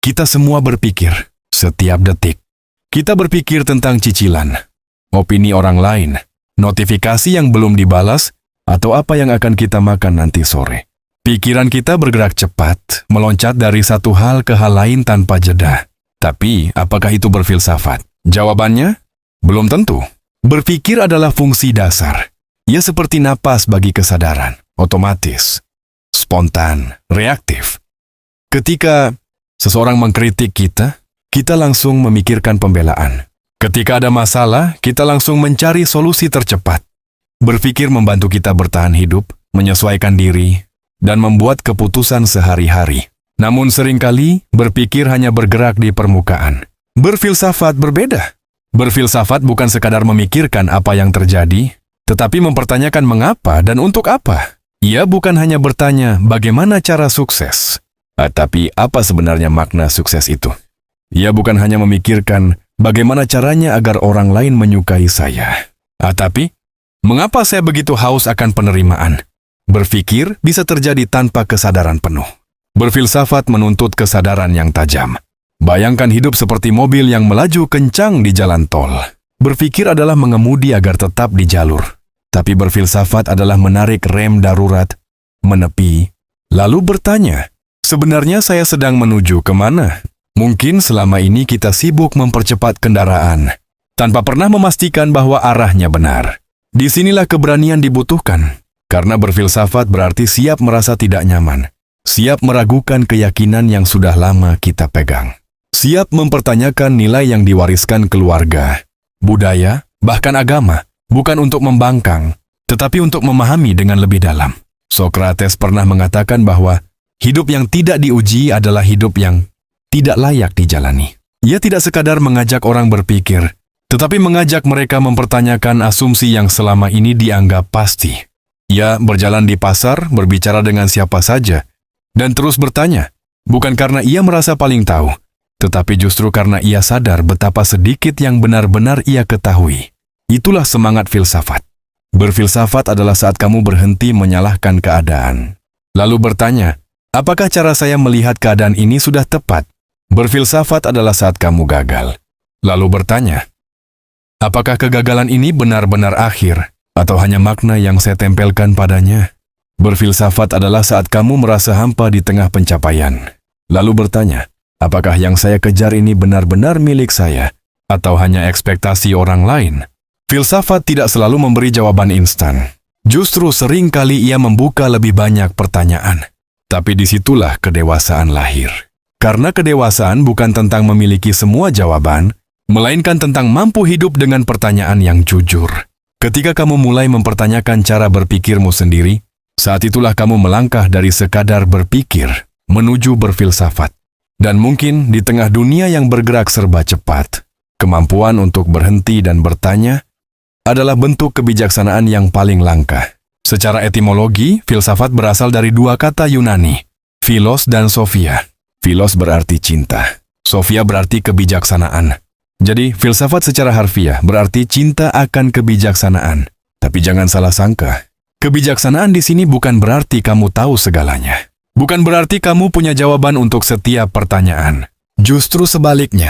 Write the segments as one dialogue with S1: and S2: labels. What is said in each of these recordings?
S1: Kita semua berpikir, setiap detik. Kita berpikir tentang cicilan, opini orang lain, notifikasi yang belum dibalas, atau apa yang akan kita makan nanti sore. Pikiran kita bergerak cepat, meloncat dari satu hal ke hal lain tanpa jeda. Tapi, apakah itu berfilsafat? Jawabannya, belum tentu. Berpikir adalah fungsi dasar. Ia seperti napas bagi kesadaran, otomatis, spontan, reaktif. Ketika seseorang mengkritik kita, kita langsung memikirkan pembelaan. Ketika ada masalah, kita langsung mencari solusi tercepat. Berpikir membantu kita bertahan hidup, menyesuaikan diri, dan membuat keputusan sehari-hari. Namun seringkali, berpikir hanya bergerak di permukaan. Berfilsafat berbeda. Berfilsafat bukan sekadar memikirkan apa yang terjadi, tetapi mempertanyakan mengapa dan untuk apa. Ia bukan hanya bertanya bagaimana cara sukses, tapi apa sebenarnya makna sukses itu. Ia bukan hanya memikirkan bagaimana caranya agar orang lain menyukai saya, tapi mengapa saya begitu haus akan penerimaan. Berpikir bisa terjadi tanpa kesadaran penuh. Berfilsafat menuntut kesadaran yang tajam. Bayangkan hidup seperti mobil yang melaju kencang di jalan tol. Berpikir adalah mengemudi agar tetap di jalur. Tapi berfilsafat adalah menarik rem darurat, menepi, lalu bertanya, sebenarnya saya sedang menuju kemana? Mungkin selama ini kita sibuk mempercepat kendaraan, tanpa pernah memastikan bahwa arahnya benar. Disinilah keberanian dibutuhkan, karena berfilsafat berarti siap merasa tidak nyaman, siap meragukan keyakinan yang sudah lama kita pegang. Siap mempertanyakan nilai yang diwariskan keluarga, budaya, bahkan agama, bukan untuk membangkang, tetapi untuk memahami dengan lebih dalam. Sokrates pernah mengatakan bahwa hidup yang tidak diuji adalah hidup yang tidak layak dijalani. Ia tidak sekadar mengajak orang berpikir, tetapi mengajak mereka mempertanyakan asumsi yang selama ini dianggap pasti. Ia berjalan di pasar, berbicara dengan siapa saja, dan terus bertanya, bukan karena ia merasa paling tahu, tetapi justru karena ia sadar betapa sedikit yang benar-benar ia ketahui. Itulah semangat filsafat. Berfilsafat adalah saat kamu berhenti menyalahkan keadaan, lalu bertanya, apakah cara saya melihat keadaan ini sudah tepat? Berfilsafat adalah saat kamu gagal, lalu bertanya, apakah kegagalan ini benar-benar akhir, atau hanya makna yang saya tempelkan padanya? Berfilsafat adalah saat kamu merasa hampa di tengah pencapaian, lalu bertanya, apakah yang saya kejar ini benar-benar milik saya, atau hanya ekspektasi orang lain? Filsafat tidak selalu memberi jawaban instan. Justru sering kali ia membuka lebih banyak pertanyaan. Tapi disitulah kedewasaan lahir. Karena kedewasaan bukan tentang memiliki semua jawaban, melainkan tentang mampu hidup dengan pertanyaan yang jujur. Ketika kamu mulai mempertanyakan cara berpikirmu sendiri, saat itulah kamu melangkah dari sekadar berpikir menuju berfilsafat. Dan mungkin di tengah dunia yang bergerak serba cepat, kemampuan untuk berhenti dan bertanya adalah bentuk kebijaksanaan yang paling langka. Secara etimologi, filsafat berasal dari dua kata Yunani, philos dan sophia. Philos berarti cinta, sophia berarti kebijaksanaan. Jadi, filsafat secara harfiah berarti cinta akan kebijaksanaan. Tapi jangan salah sangka, kebijaksanaan di sini bukan berarti kamu tahu segalanya. Bukan berarti kamu punya jawaban untuk setiap pertanyaan. Justru sebaliknya,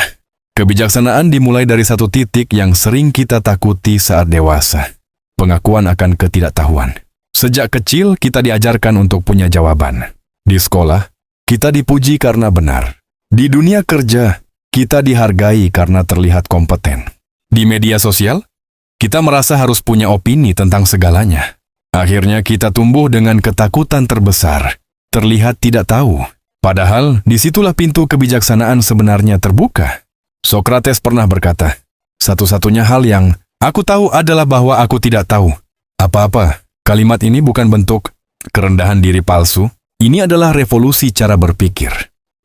S1: kebijaksanaan dimulai dari satu titik yang sering kita takuti saat dewasa. Pengakuan akan ketidaktahuan. Sejak kecil kita diajarkan untuk punya jawaban. Di sekolah, kita dipuji karena benar. Di dunia kerja, kita dihargai karena terlihat kompeten. Di media sosial, kita merasa harus punya opini tentang segalanya. Akhirnya kita tumbuh dengan ketakutan terbesar, terlihat tidak tahu. Padahal disitulah pintu kebijaksanaan sebenarnya terbuka. Sokrates pernah berkata, satu-satunya hal yang aku tahu adalah bahwa aku tidak tahu apa-apa. Kalimat ini bukan bentuk kerendahan diri palsu. Ini adalah revolusi cara berpikir.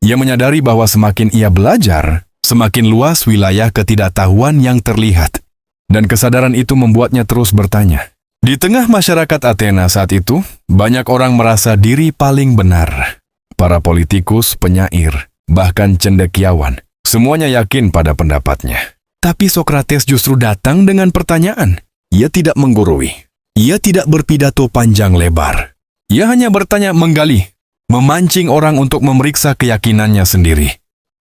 S1: Ia menyadari bahwa semakin ia belajar, semakin luas wilayah ketidaktahuan yang terlihat. Dan kesadaran itu membuatnya terus bertanya. Di tengah masyarakat Athena saat itu, banyak orang merasa diri paling benar. Para politikus, penyair, bahkan cendekiawan, semuanya yakin pada pendapatnya. Tapi Sokrates justru datang dengan pertanyaan. Ia tidak menggurui. Ia tidak berpidato panjang lebar. Ia hanya bertanya menggali, memancing orang untuk memeriksa keyakinannya sendiri.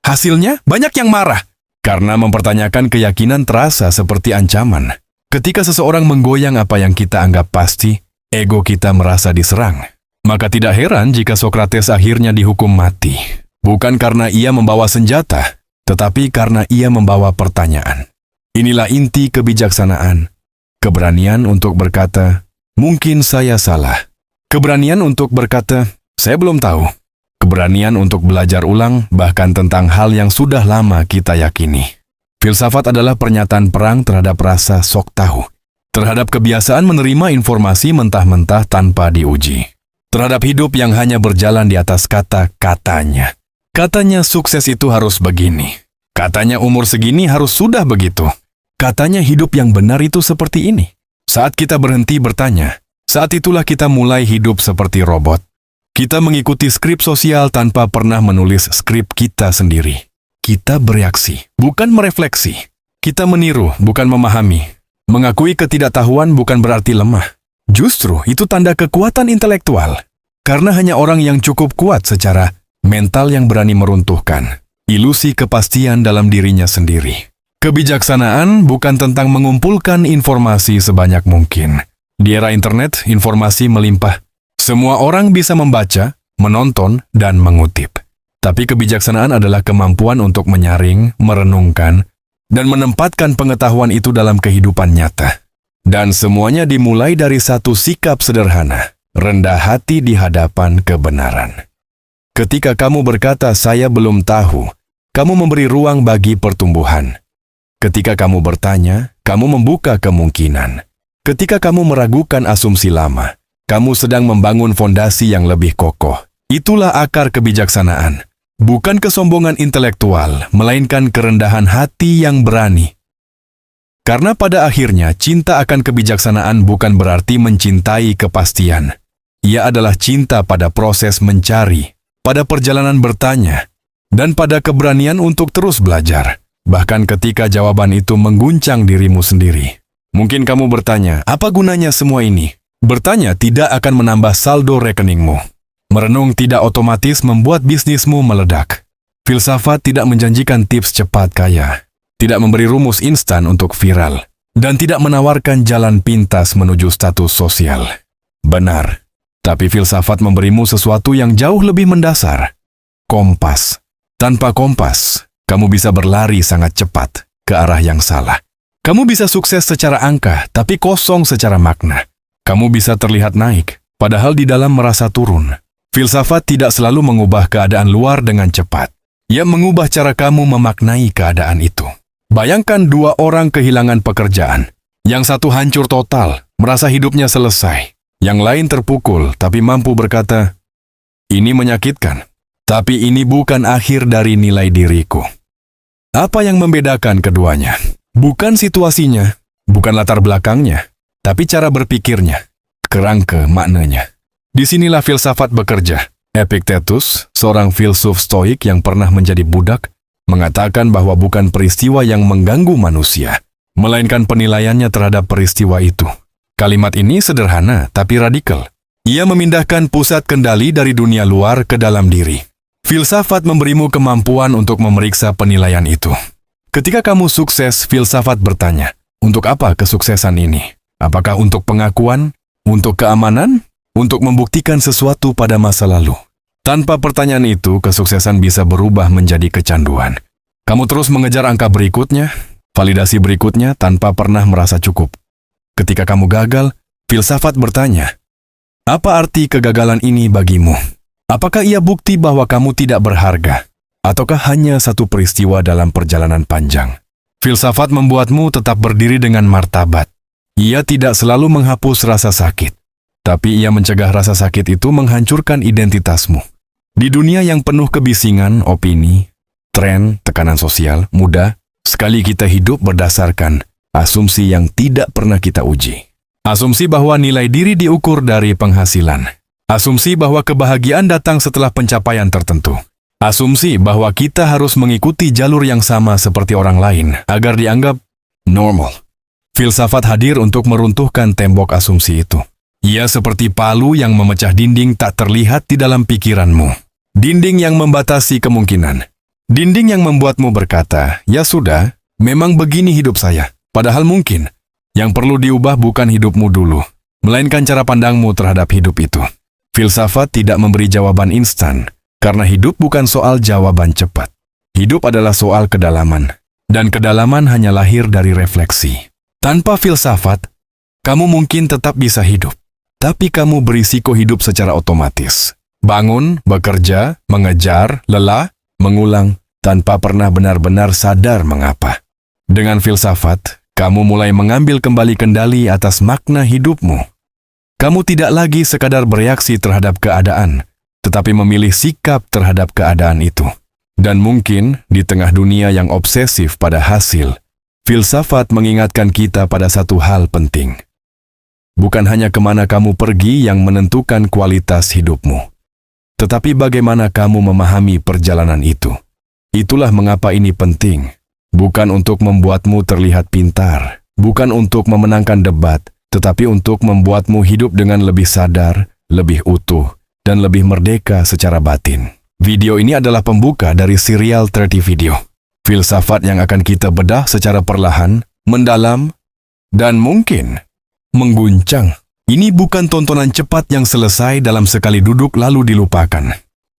S1: Hasilnya, banyak yang marah. Karena mempertanyakan keyakinan terasa seperti ancaman. Ketika seseorang menggoyang apa yang kita anggap pasti, ego kita merasa diserang. Maka tidak heran jika Sokrates akhirnya dihukum mati. Bukan karena ia membawa senjata, tetapi karena ia membawa pertanyaan. Inilah inti kebijaksanaan. Keberanian untuk berkata, mungkin saya salah. Keberanian untuk berkata, saya belum tahu. Keberanian untuk belajar ulang, bahkan tentang hal yang sudah lama kita yakini. Filsafat adalah pernyataan perang terhadap rasa sok tahu. Terhadap kebiasaan menerima informasi mentah-mentah tanpa diuji. Terhadap hidup yang hanya berjalan di atas kata-katanya. Katanya sukses itu harus begini. Katanya umur segini harus sudah begitu. Katanya hidup yang benar itu seperti ini. Saat kita berhenti bertanya, saat itulah kita mulai hidup seperti robot. Kita mengikuti skrip sosial tanpa pernah menulis skrip kita sendiri. Kita bereaksi, bukan merefleksi. Kita meniru, bukan memahami. Mengakui ketidaktahuan bukan berarti lemah. Justru itu tanda kekuatan intelektual. Karena hanya orang yang cukup kuat secara mental yang berani meruntuhkan ilusi kepastian dalam dirinya sendiri. Kebijaksanaan bukan tentang mengumpulkan informasi sebanyak mungkin. Di era internet, informasi melimpah. Semua orang bisa membaca, menonton, dan mengutip. Tapi kebijaksanaan adalah kemampuan untuk menyaring, merenungkan, dan menempatkan pengetahuan itu dalam kehidupan nyata. Dan semuanya dimulai dari satu sikap sederhana, rendah hati di hadapan kebenaran. Ketika kamu berkata, saya belum tahu, kamu memberi ruang bagi pertumbuhan. Ketika kamu bertanya, kamu membuka kemungkinan. Ketika kamu meragukan asumsi lama, kamu sedang membangun fondasi yang lebih kokoh. Itulah akar kebijaksanaan. Bukan kesombongan intelektual, melainkan kerendahan hati yang berani. Karena pada akhirnya, cinta akan kebijaksanaan bukan berarti mencintai kepastian. Ia adalah cinta pada proses mencari, pada perjalanan bertanya, dan pada keberanian untuk terus belajar, bahkan ketika jawaban itu mengguncang dirimu sendiri. Mungkin kamu bertanya, apa gunanya semua ini? Bertanya tidak akan menambah saldo rekeningmu. Merenung tidak otomatis membuat bisnismu meledak. Filsafat tidak menjanjikan tips cepat kaya, tidak memberi rumus instan untuk viral, dan tidak menawarkan jalan pintas menuju status sosial. Benar. Tapi filsafat memberimu sesuatu yang jauh lebih mendasar. Kompas. Tanpa kompas, kamu bisa berlari sangat cepat ke arah yang salah. Kamu bisa sukses secara angka, tapi kosong secara makna. Kamu bisa terlihat naik, padahal di dalam merasa turun. Filsafat tidak selalu mengubah keadaan luar dengan cepat. Ia mengubah cara kamu memaknai keadaan itu. Bayangkan dua orang kehilangan pekerjaan. Yang satu hancur total, merasa hidupnya selesai. Yang lain terpukul, tapi mampu berkata, ini menyakitkan, tapi ini bukan akhir dari nilai diriku. Apa yang membedakan keduanya? Bukan situasinya, bukan latar belakangnya, tapi cara berpikirnya, kerangka maknanya. Disinilah filsafat bekerja. Epictetus, seorang filsuf stoik yang pernah menjadi budak, mengatakan bahwa bukan peristiwa yang mengganggu manusia, melainkan penilaiannya terhadap peristiwa itu. Kalimat ini sederhana tapi radikal. Ia memindahkan pusat kendali dari dunia luar ke dalam diri. Filsafat memberimu kemampuan untuk memeriksa penilaian itu. Ketika kamu sukses, filsafat bertanya, untuk apa kesuksesan ini? Apakah untuk pengakuan? Untuk keamanan? Untuk membuktikan sesuatu pada masa lalu? Tanpa pertanyaan itu, kesuksesan bisa berubah menjadi kecanduan. Kamu terus mengejar angka berikutnya, validasi berikutnya tanpa pernah merasa cukup. Ketika kamu gagal, filsafat bertanya, apa arti kegagalan ini bagimu? Apakah ia bukti bahwa kamu tidak berharga? Ataukah hanya satu peristiwa dalam perjalanan panjang? Filsafat membuatmu tetap berdiri dengan martabat. Ia tidak selalu menghapus rasa sakit, tapi ia mencegah rasa sakit itu menghancurkan identitasmu. Di dunia yang penuh kebisingan, opini, tren, tekanan sosial, mudah, sekali kita hidup berdasarkan asumsi yang tidak pernah kita uji. Asumsi bahwa nilai diri diukur dari penghasilan. Asumsi bahwa kebahagiaan datang setelah pencapaian tertentu. Asumsi bahwa kita harus mengikuti jalur yang sama seperti orang lain agar dianggap normal. Filsafat hadir untuk meruntuhkan tembok asumsi itu. Ia seperti palu yang memecah dinding tak terlihat di dalam pikiranmu. Dinding yang membatasi kemungkinan. Dinding yang membuatmu berkata, "Ya sudah, memang begini hidup saya." Padahal mungkin yang perlu diubah bukan hidupmu dulu, melainkan cara pandangmu terhadap hidup itu. Filsafat tidak memberi jawaban instan, karena hidup bukan soal jawaban cepat. Hidup adalah soal kedalaman, dan kedalaman hanya lahir dari refleksi. Tanpa filsafat, kamu mungkin tetap bisa hidup, tapi kamu berisiko hidup secara otomatis. Bangun, bekerja, mengejar, lelah, mengulang, tanpa pernah benar-benar sadar mengapa. Dengan filsafat, kamu mulai mengambil kembali kendali atas makna hidupmu. Kamu tidak lagi sekadar bereaksi terhadap keadaan, tetapi memilih sikap terhadap keadaan itu. Dan mungkin di tengah dunia yang obsesif pada hasil, filsafat mengingatkan kita pada satu hal penting. Bukan hanya kemana kamu pergi yang menentukan kualitas hidupmu, tetapi bagaimana kamu memahami perjalanan itu. Itulah mengapa ini penting. Bukan untuk membuatmu terlihat pintar, bukan untuk memenangkan debat, tetapi untuk membuatmu hidup dengan lebih sadar, lebih utuh, dan lebih merdeka secara batin. Video ini adalah pembuka dari serial 30 video. Filsafat yang akan kita bedah secara perlahan, mendalam, dan mungkin mengguncang. Ini bukan tontonan cepat yang selesai dalam sekali duduk lalu dilupakan.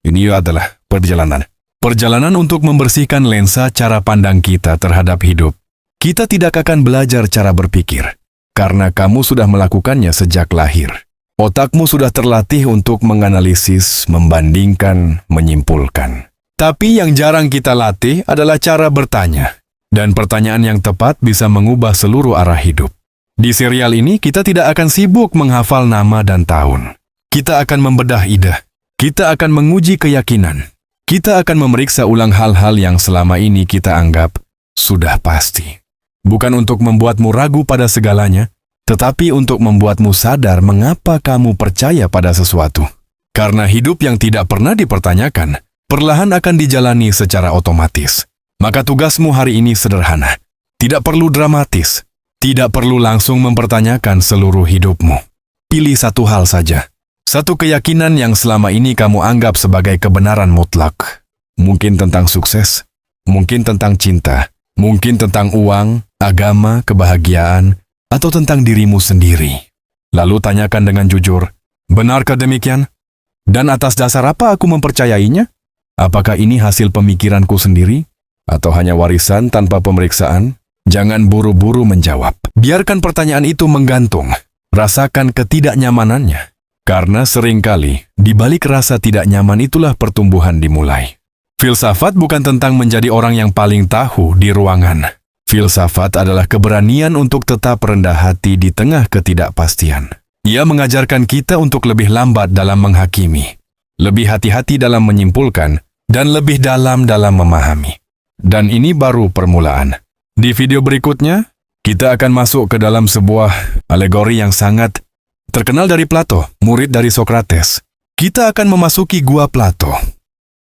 S1: Ini adalah perjalanan. Perjalanan untuk membersihkan lensa cara pandang kita terhadap hidup. Kita tidak akan belajar cara berpikir, karena kamu sudah melakukannya sejak lahir. Otakmu sudah terlatih untuk menganalisis, membandingkan, menyimpulkan. Tapi yang jarang kita latih adalah cara bertanya. Dan pertanyaan yang tepat bisa mengubah seluruh arah hidup. Di serial ini, kita tidak akan sibuk menghafal nama dan tahun. Kita akan membedah ide. Kita akan menguji keyakinan. Kita akan memeriksa ulang hal-hal yang selama ini kita anggap sudah pasti. Bukan untuk membuatmu ragu pada segalanya, tetapi untuk membuatmu sadar mengapa kamu percaya pada sesuatu. Karena hidup yang tidak pernah dipertanyakan, perlahan akan dijalani secara otomatis. Maka tugasmu hari ini sederhana. Tidak perlu dramatis. Tidak perlu langsung mempertanyakan seluruh hidupmu. Pilih satu hal saja. Satu keyakinan yang selama ini kamu anggap sebagai kebenaran mutlak. Mungkin tentang sukses, mungkin tentang cinta, mungkin tentang uang, agama, kebahagiaan, atau tentang dirimu sendiri. Lalu tanyakan dengan jujur, benarkah demikian? Dan atas dasar apa aku mempercayainya? Apakah ini hasil pemikiranku sendiri? Atau hanya warisan tanpa pemeriksaan? Jangan buru-buru menjawab. Biarkan pertanyaan itu menggantung. Rasakan ketidaknyamanannya. Karena seringkali, di balik rasa tidak nyaman itulah pertumbuhan dimulai. Filsafat bukan tentang menjadi orang yang paling tahu di ruangan. Filsafat adalah keberanian untuk tetap rendah hati di tengah ketidakpastian. Ia mengajarkan kita untuk lebih lambat dalam menghakimi, lebih hati-hati dalam menyimpulkan, dan lebih dalam memahami. Dan ini baru permulaan. Di video berikutnya, kita akan masuk ke dalam sebuah alegori yang sangat terkenal dari Plato, murid dari Sokrates. Kita akan memasuki Gua Plato.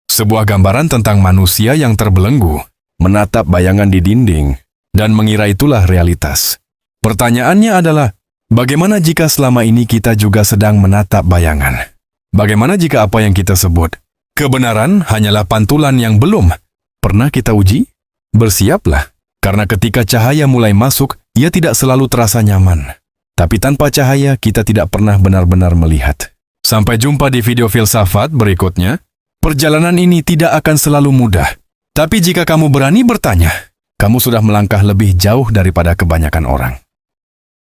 S1: Sebuah gambaran tentang manusia yang terbelenggu, menatap bayangan di dinding, dan mengira itulah realitas. Pertanyaannya adalah, bagaimana jika selama ini kita juga sedang menatap bayangan? Bagaimana jika apa yang kita sebut kebenaran hanyalah pantulan yang belum pernah kita uji? Bersiaplah, karena ketika cahaya mulai masuk, ia tidak selalu terasa nyaman. Tapi tanpa cahaya, kita tidak pernah benar-benar melihat. Sampai jumpa di video filsafat berikutnya. Perjalanan ini tidak akan selalu mudah. Tapi jika kamu berani bertanya, kamu sudah melangkah lebih jauh daripada kebanyakan orang.